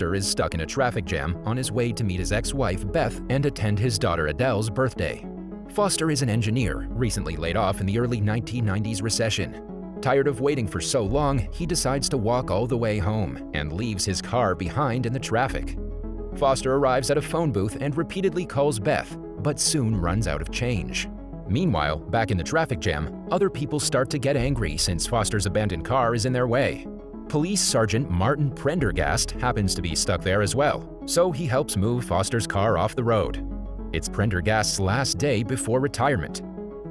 Foster is stuck in a traffic jam on his way to meet his ex-wife Beth and attend his daughter Adele's birthday. Foster is an engineer, recently laid off in the early 1990s recession. Tired of waiting for so long, he decides to walk all the way home and leaves his car behind in the traffic. Foster arrives at a phone booth and repeatedly calls Beth, but soon runs out of change. Meanwhile, back in the traffic jam, other people start to get angry since Foster's abandoned car is in their way. Police Sergeant Martin Prendergast happens to be stuck there as well, so he helps move Foster's car off the road. It's Prendergast's last day before retirement.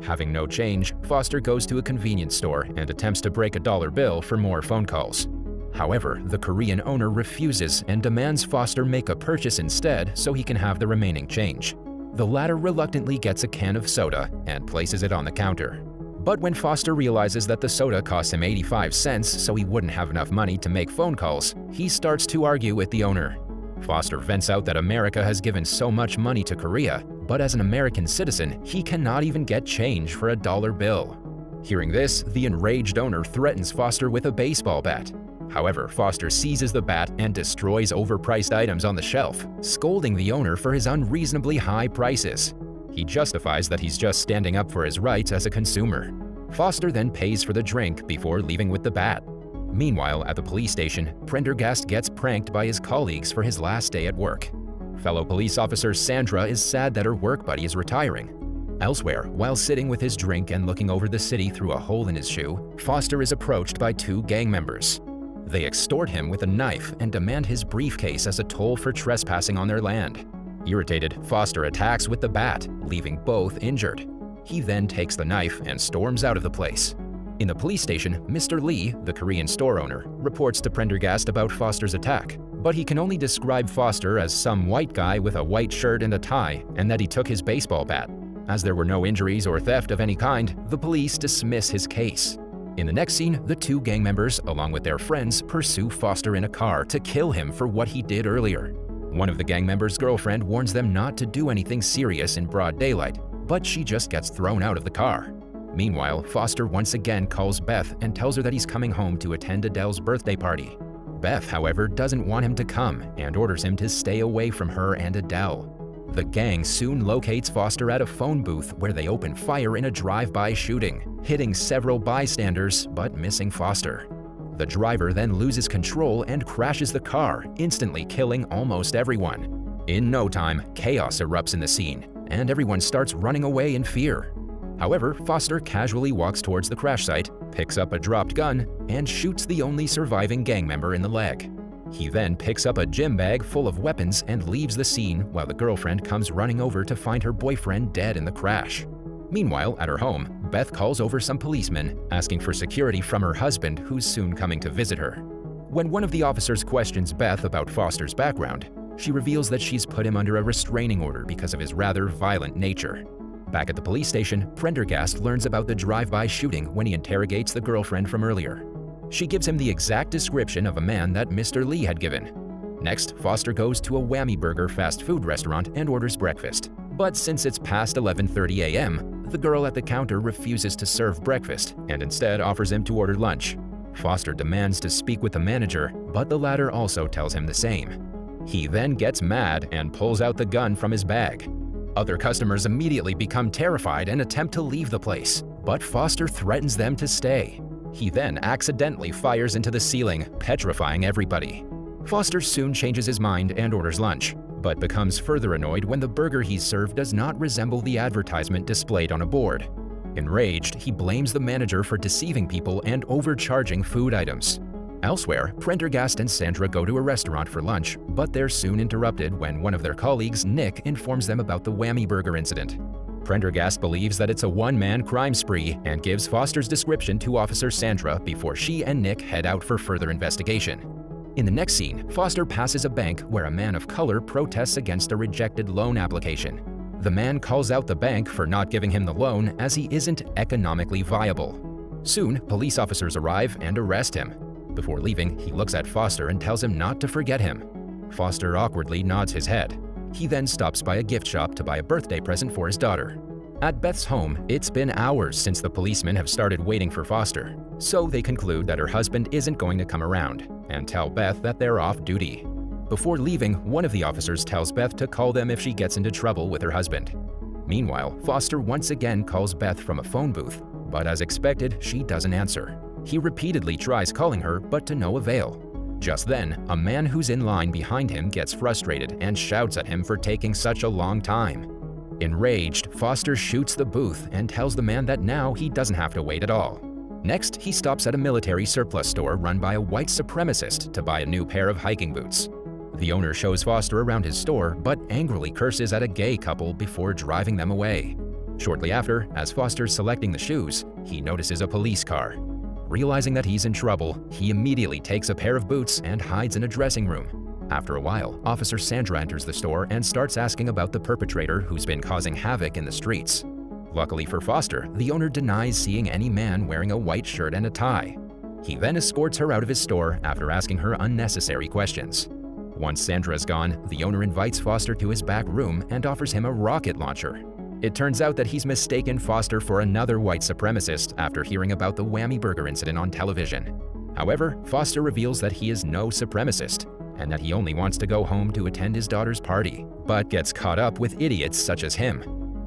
Having no change, Foster goes to a convenience store and attempts to break a dollar bill for more phone calls. However, the Korean owner refuses and demands Foster make a purchase instead so he can have the remaining change. The latter reluctantly gets a can of soda and places it on the counter. But when Foster realizes that the soda costs him 85 cents so he wouldn't have enough money to make phone calls, he starts to argue with the owner. Foster vents out that America has given so much money to Korea, but as an American citizen, he cannot even get change for a dollar bill. Hearing this, the enraged owner threatens Foster with a baseball bat. However, Foster seizes the bat and destroys overpriced items on the shelf, scolding the owner for his unreasonably high prices. He justifies that he's just standing up for his rights as a consumer. Foster then pays for the drink before leaving with the bat. Meanwhile, at the police station, Prendergast gets pranked by his colleagues for his last day at work. Fellow police officer Sandra is sad that her work buddy is retiring. Elsewhere, while sitting with his drink and looking over the city through a hole in his shoe, Foster is approached by two gang members. They extort him with a knife and demand his briefcase as a toll for trespassing on their land. Irritated, Foster attacks with the bat, leaving both injured. He then takes the knife and storms out of the place. In the police station, Mr. Lee, the Korean store owner, reports to Prendergast about Foster's attack, but he can only describe Foster as some white guy with a white shirt and a tie, and that he took his baseball bat. As there were no injuries or theft of any kind, the police dismiss his case. In the next scene, the two gang members, along with their friends, pursue Foster in a car to kill him for what he did earlier. One of the gang members' girlfriend warns them not to do anything serious in broad daylight, but she just gets thrown out of the car. Meanwhile, Foster once again calls Beth and tells her that he's coming home to attend Adele's birthday party. Beth, however, doesn't want him to come and orders him to stay away from her and Adele. The gang soon locates Foster at a phone booth where they open fire in a drive-by shooting, hitting several bystanders but missing Foster. The driver then loses control and crashes the car, instantly killing almost everyone. In no time, chaos erupts in the scene, and everyone starts running away in fear. However, Foster casually walks towards the crash site, picks up a dropped gun, and shoots the only surviving gang member in the leg. He then picks up a gym bag full of weapons and leaves the scene while the girlfriend comes running over to find her boyfriend dead in the crash. Meanwhile, at her home, Beth calls over some policemen, asking for security from her husband, who's soon coming to visit her. When one of the officers questions Beth about Foster's background, she reveals that she's put him under a restraining order because of his rather violent nature. Back at the police station, Prendergast learns about the drive-by shooting when he interrogates the girlfriend from earlier. She gives him the exact description of a man that Mr. Lee had given. Next, Foster goes to a Whammy Burger fast food restaurant and orders breakfast. But since it's past 11:30 a.m., the girl at the counter refuses to serve breakfast and instead offers him to order lunch. Foster demands to speak with the manager, but the latter also tells him the same. He then gets mad and pulls out the gun from his bag. Other customers immediately become terrified and attempt to leave the place, but Foster threatens them to stay. He then accidentally fires into the ceiling, petrifying everybody. Foster soon changes his mind and orders lunch, but becomes further annoyed when the burger he's served does not resemble the advertisement displayed on a board. Enraged, he blames the manager for deceiving people and overcharging food items. Elsewhere, Prendergast and Sandra go to a restaurant for lunch, but they're soon interrupted when one of their colleagues, Nick, informs them about the Whammy Burger incident. Prendergast believes that it's a one-man crime spree and gives Foster's description to Officer Sandra before she and Nick head out for further investigation. In the next scene, Foster passes a bank where a man of color protests against a rejected loan application. The man calls out the bank for not giving him the loan as he isn't economically viable. Soon, police officers arrive and arrest him. Before leaving, he looks at Foster and tells him not to forget him. Foster awkwardly nods his head. He then stops by a gift shop to buy a birthday present for his daughter. At Beth's home, it's been hours since the policemen have started waiting for Foster, so they conclude that her husband isn't going to come around and tell Beth that they're off duty. Before leaving, one of the officers tells Beth to call them if she gets into trouble with her husband. Meanwhile, Foster once again calls Beth from a phone booth, but as expected, she doesn't answer. He repeatedly tries calling her, but to no avail. Just then, a man who's in line behind him gets frustrated and shouts at him for taking such a long time. Enraged, Foster shoots the booth and tells the man that now he doesn't have to wait at all. Next, he stops at a military surplus store run by a white supremacist to buy a new pair of hiking boots. The owner shows Foster around his store, but angrily curses at a gay couple before driving them away. Shortly after, as Foster's selecting the shoes, he notices a police car. Realizing that he's in trouble, he immediately takes a pair of boots and hides in a dressing room. After a while, Officer Sandra enters the store and starts asking about the perpetrator who's been causing havoc in the streets. Luckily for Foster, the owner denies seeing any man wearing a white shirt and a tie. He then escorts her out of his store after asking her unnecessary questions. Once Sandra's gone, the owner invites Foster to his back room and offers him a rocket launcher. It turns out that he's mistaken Foster for another white supremacist after hearing about the Whammy Burger incident on television. However, Foster reveals that he is no supremacist and that he only wants to go home to attend his daughter's party, but gets caught up with idiots such as him.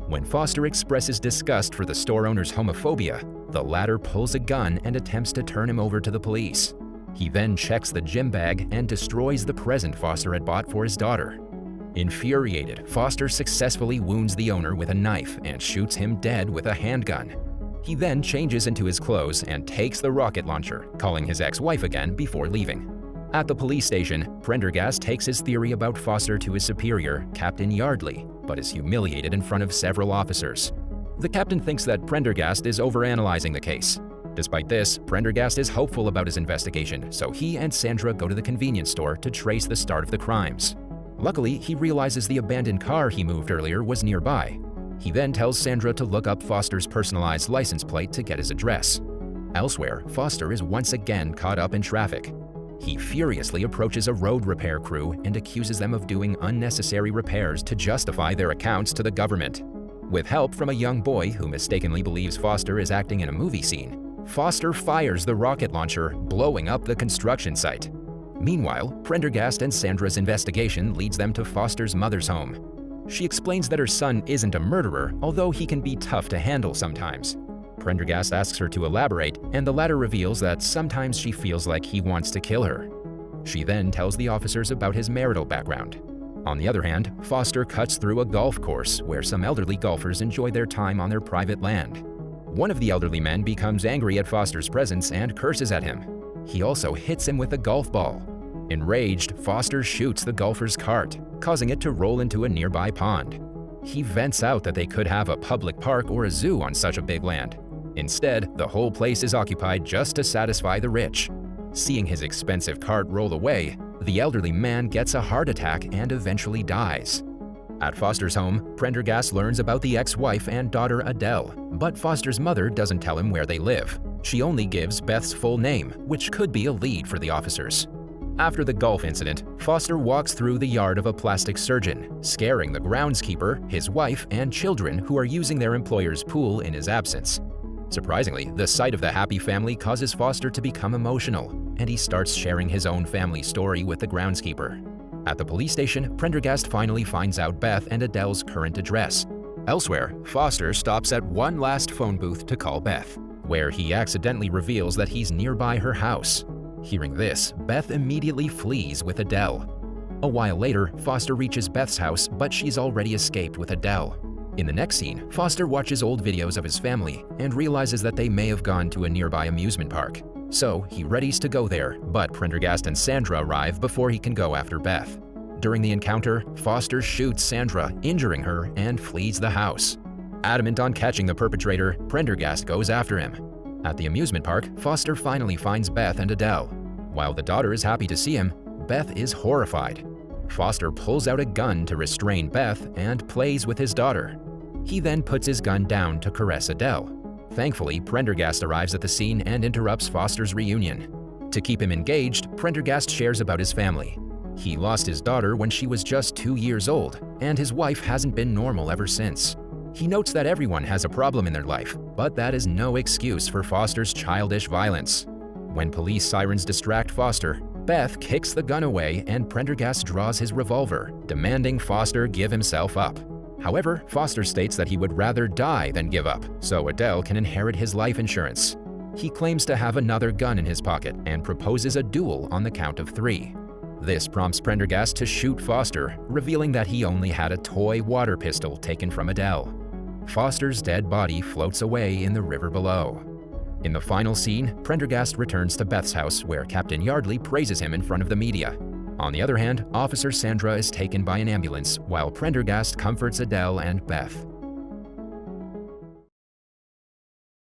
When Foster expresses disgust for the store owner's homophobia, the latter pulls a gun and attempts to turn him over to the police. He then checks the gym bag and destroys the present Foster had bought for his daughter. Infuriated, Foster successfully wounds the owner with a knife and shoots him dead with a handgun. He then changes into his clothes and takes the rocket launcher, calling his ex-wife again before leaving. At the police station, Prendergast takes his theory about Foster to his superior, Captain Yardley, but is humiliated in front of several officers. The captain thinks that Prendergast is overanalyzing the case. Despite this, Prendergast is hopeful about his investigation, so he and Sandra go to the convenience store to trace the start of the crimes. Luckily, he realizes the abandoned car he moved earlier was nearby. He then tells Sandra to look up Foster's personalized license plate to get his address. Elsewhere, Foster is once again caught up in traffic. He furiously approaches a road repair crew and accuses them of doing unnecessary repairs to justify their accounts to the government. With help from a young boy who mistakenly believes Foster is acting in a movie scene, Foster fires the rocket launcher, blowing up the construction site. Meanwhile, Prendergast and Sandra's investigation leads them to Foster's mother's home. She explains that her son isn't a murderer, although he can be tough to handle sometimes. Prendergast asks her to elaborate, and the latter reveals that sometimes she feels like he wants to kill her. She then tells the officers about his marital background. On the other hand, Foster cuts through a golf course where some elderly golfers enjoy their time on their private land. One of the elderly men becomes angry at Foster's presence and curses at him. He also hits him with a golf ball. Enraged, Foster shoots the golfer's cart, causing it to roll into a nearby pond. He vents out that they could have a public park or a zoo on such a big land. Instead, the whole place is occupied just to satisfy the rich. Seeing his expensive cart roll away, the elderly man gets a heart attack and eventually dies. At Foster's home, Prendergast learns about the ex-wife and daughter Adele, but Foster's mother doesn't tell him where they live. She only gives Beth's full name, which could be a lead for the officers. After the golf incident, Foster walks through the yard of a plastic surgeon, scaring the groundskeeper, his wife, and children who are using their employer's pool in his absence. Surprisingly, the sight of the happy family causes Foster to become emotional, and he starts sharing his own family story with the groundskeeper. At the police station, Prendergast finally finds out Beth and Adele's current address. Elsewhere, Foster stops at one last phone booth to call Beth, where he accidentally reveals that he's nearby her house. Hearing this, Beth immediately flees with Adele. A while later, Foster reaches Beth's house, but she's already escaped with Adele. In the next scene, Foster watches old videos of his family and realizes that they may have gone to a nearby amusement park. So he readies to go there, but Prendergast and Sandra arrive before he can go after Beth. During the encounter, Foster shoots Sandra, injuring her, and flees the house. Adamant on catching the perpetrator, Prendergast goes after him. At the amusement park, Foster finally finds Beth and Adele. While the daughter is happy to see him, Beth is horrified. Foster pulls out a gun to restrain Beth and plays with his daughter. He then puts his gun down to caress Adele. Thankfully, Prendergast arrives at the scene and interrupts Foster's reunion. To keep him engaged, Prendergast shares about his family. He lost his daughter when she was just 2 years old, and his wife hasn't been normal ever since. He notes that everyone has a problem in their life, but that is no excuse for Foster's childish violence. When police sirens distract Foster, Beth kicks the gun away and Prendergast draws his revolver, demanding Foster give himself up. However, Foster states that he would rather die than give up, so Adele can inherit his life insurance. He claims to have another gun in his pocket and proposes a duel on the count of 3. This prompts Prendergast to shoot Foster, revealing that he only had a toy water pistol taken from Adele. Foster's dead body floats away in the river below. In the final scene, Prendergast returns to Beth's house where Captain Yardley praises him in front of the media. On the other hand, Officer Sandra is taken by an ambulance while Prendergast comforts Adele and Beth.